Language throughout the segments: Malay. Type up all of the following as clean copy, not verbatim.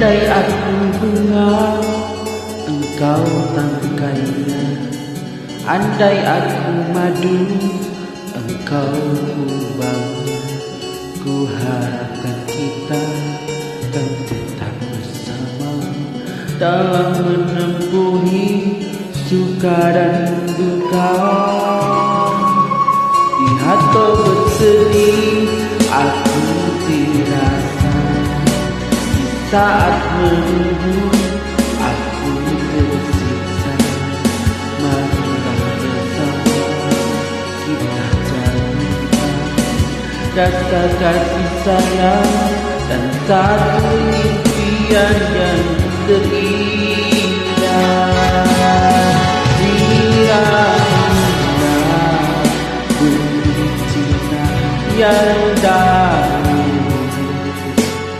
Andai aku bunga, engkau tangkainya. Andai aku madu, engkau kubangnya. Ku harapkan kita kan tetap bersama dalam menempuhi suka dan duka. Lihat kau bersedih, aku dirasa. Di saat menunggu, aku tersiksa. Marilah bersama kita jalankan rasa kasih sayang dan satu impian yang terindah. Yang dahulu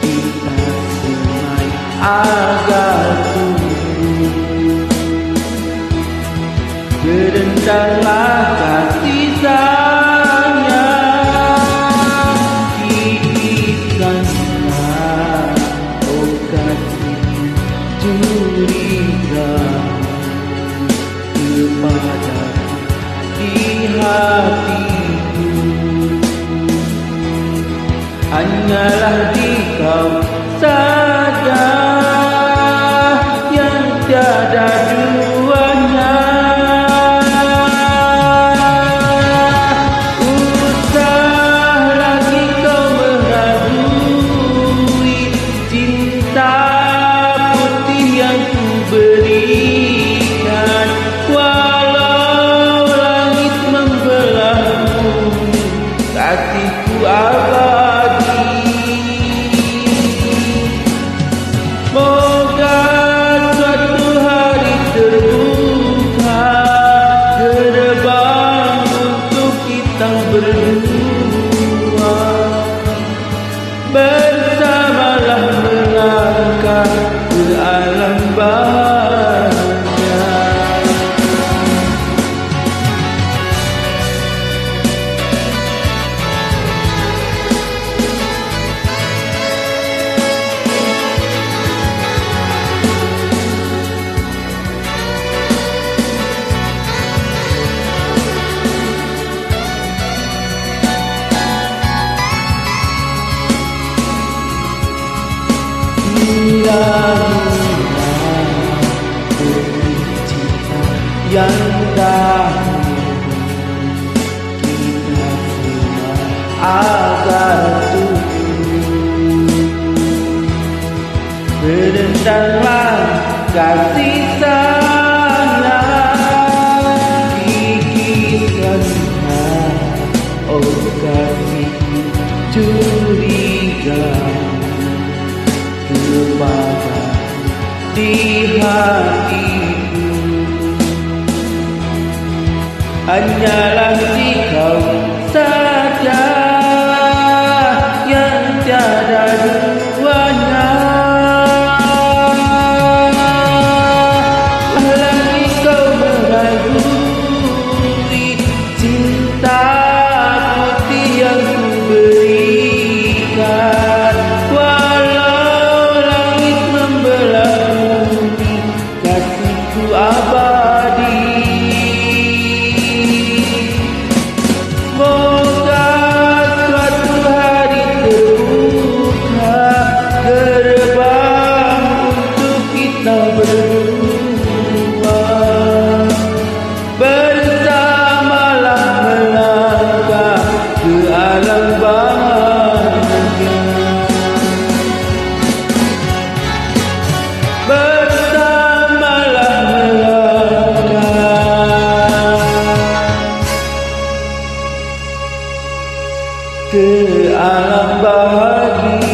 kita semai agar tumbuh. Berendahlah kasih sayang, gigitkanlah oh kasih curiga kepadaku di hatiku. Hanyalah dikau saja yang tiada duanya. Usah lagi kau meragui cinta putih yang ku berikan. Walau langit membelahmu, kasihku abadi. Moga suatu hari terbuka gerbang untuk kita berdua. Bersamalah melangkah ke alam bahagia. Yang dahulu kita semua agar tumbuh. Berendahlah kasih sayang, gigitkanlah oh kasih curiga kepada di hatiku. Hanyalah dikau saja yang tiada duanya. Lagi kau meragui cinta putih yang ku berikan. Walau langit membelah bumi, kasihku abadi. Moga suatu hari terbuka gerbang untuk kita berdua. Bersamalah melangkah ke alam bahagia. Bersamalah melangkah ke alam bahagia.